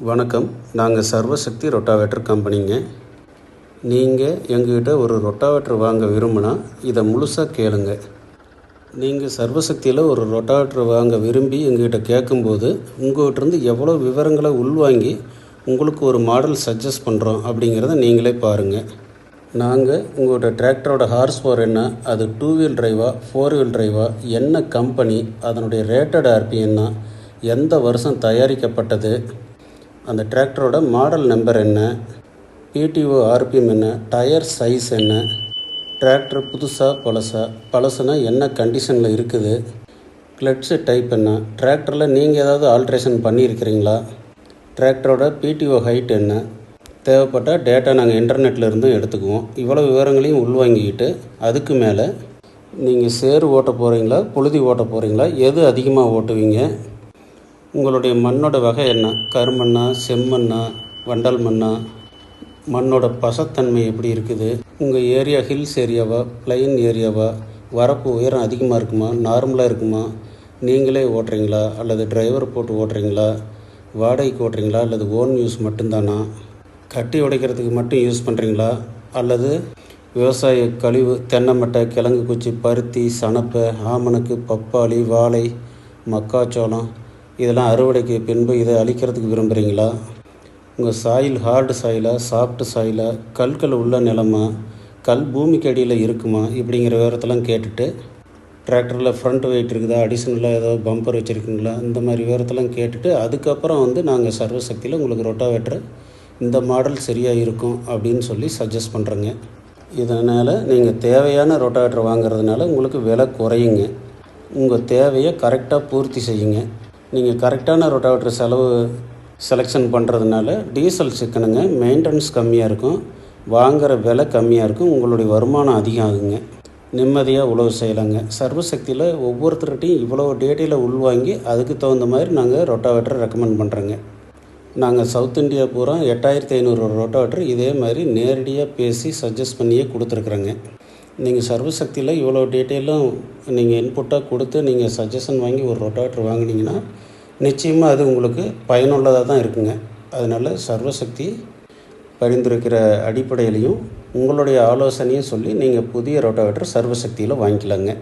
வணக்கம். நாங்கள் சர்வசக்தி ரொட்டாவேட்டர் கம்பெனிங்க. நீங்கள் எங்ககிட்ட ஒரு ரொட்டாவேட்டர் வாங்க விரும்பினா இதை முழுசாக கேளுங்க. நீங்கள் சர்வசக்தியில் ஒரு ரொட்டாவேட்டர் வாங்க விரும்பி எங்ககிட்ட கேட்கும்போது உங்கள்கிட்டருந்து எவ்வளோ விவரங்களை உள்வாங்கி உங்களுக்கு ஒரு மாடல் சஜஸ்ட் பண்ணுறோம் அப்படிங்கிறத நீங்களே பாருங்கள். நாங்கள் உங்கள்கிட்ட டிராக்டரோட ஹார்ஸ் பவர் என்ன, அது 2 வீல் டிரைவா 4 வீல் டிரைவா, என்ன கம்பெனி, அதனுடைய ரேட்டட் ஆர்பி என்ன, எந்த வருஷம் தயாரிக்கப்பட்டது, அந்த டிராக்டரோட மாடல் நம்பர் என்ன, பிடிஓ ஆர்பிஎம் என்ன, டயர் சைஸ் என்ன, டிராக்டர் புதுசாக பழசுனா என்ன கண்டிஷனில் இருக்குது, கிளட்ஸு டைப் என்ன, டிராக்டரில் நீங்கள் ஏதாவது ஆல்ட்ரேஷன் பண்ணியிருக்கிறீங்களா, டிராக்டரோட பிடிஓ ஹைட் என்ன, தேவைப்பட்ட டேட்டா நாங்கள் இன்டர்நெட்டில் இருந்தும் எடுத்துக்குவோம். இவ்வளோ விவரங்களையும் உள்வாங்கிக்கிட்டு அதுக்கு மேலே நீங்கள் சேறு ஓட்ட போகிறீங்களா புழுதி ஓட்ட போகிறீங்களா, எது அதிகமாக ஓட்டுவீங்க, உங்களுடைய மண்ணோட வகை என்ன, கருமண்ணா செம்மண்ணா வண்டல் மண்ணா, மண்ணோட பசத்தன்மை எப்படி இருக்குது, உங்கள் ஏரியா ஹில்ஸ் ஏரியாவா பிளைன் ஏரியாவா, வரப்பு உயரம் அதிகமாக இருக்குமா நார்மலாக இருக்குமா, நீங்களே ஓட்டுறீங்களா அல்லது டிரைவர் போட்டு ஓட்டுறீங்களா, வாடகைக்கு ஓட்டுறீங்களா அல்லது ஓன் யூஸ் மட்டும்தானா, கட்டி உடைக்கிறதுக்கு மட்டும் யூஸ் பண்ணுறீங்களா அல்லது விவசாய கழிவு தென்னை மட்டை கிழங்கு குச்சி பருத்தி சணப்பை ஆமணக்கு பப்பாளி வாழை மக்காச்சோளம் இதெல்லாம் அறுவடைக்கு பின்பு இதை அழிக்கிறதுக்கு விரும்புகிறீங்களா, உங்கள் சாயில் ஹார்டு சாயிலா சாஃப்ட் சாயிலா, கல்கள் உள்ள நிலமா, கல் பூமிக்கு அடியில் இருக்குமா, இப்படிங்கிற விவரத்தெல்லாம் கேட்டுட்டு டிராக்டரில் ஃப்ரண்ட் வெயிட் இருக்குதா, அடிஷ்னலாக ஏதாவது பம்பர் வச்சுருக்கீங்களா, இந்த மாதிரி விவரத்தெல்லாம் கேட்டுட்டு அதுக்கப்புறம் நாங்கள் சர்வசக்தியில் உங்களுக்கு ரொட்டாவேட்டர் இந்த மாடல் சரியாக இருக்கும் அப்படின்னு சொல்லி சஜஸ்ட் பண்ணுறோங்க. இதனால் நீங்கள் தேவையான ரொட்டாவேட்டர் வாங்குறதுனால உங்களுக்கு விலை குறையுங்க. உங்கள் தேவையை கரெக்டாக பூர்த்தி செய்யுங்க. நீங்கள் கரெக்டான ரொட்டாவேட்டர் செலெக்ஷன் பண்ணுறதுனால டீசல் சிக்கனுங்க, மெயின்டெனன்ஸ் கம்மியாக இருக்கும், வாங்குகிற விலை கம்மியாக இருக்கும், உங்களுடைய வருமானம் அதிகம் ஆகுங்க, நிம்மதியாக உழவு செய்யலாங்க. சர்வசக்தியில் ஒவ்வொருத்தர்கிட்டையும் இவ்வளோ டேட்டியில் உள்வாங்கி அதுக்கு தகுந்த மாதிரி நாங்கள் ரொட்டாவேட்டரை ரெக்கமெண்ட் பண்ணுறோங்க. நாங்கள் சவுத் இந்தியா பூரா 8500 ரொட்டாவேட்டர் இதே மாதிரி நேரடியாக பேசி சஜஸ்ட் பண்ணியே கொடுத்துருக்குறோங்க. நீங்கள் சர்வசக்தியில் இவ்வளோ டீட்டெயிலும் நீங்கள் இன்புட்டாக கொடுத்து நீங்கள் சஜஷன் வாங்கி ஒரு ரொட்டாவேட்டர் வாங்கினீங்கன்னா நிச்சயமாக அது உங்களுக்கு பயனுள்ளதாக தான் இருக்குங்க. அதனால் சர்வசக்தி பரிந்துரைக்கிற அடிப்படையிலையும் உங்களுடைய ஆலோசனையும் சொல்லி நீங்கள் புதிய ரொட்டாவேட்டர் சர்வசக்தியில் வாங்கிக்கலாங்க.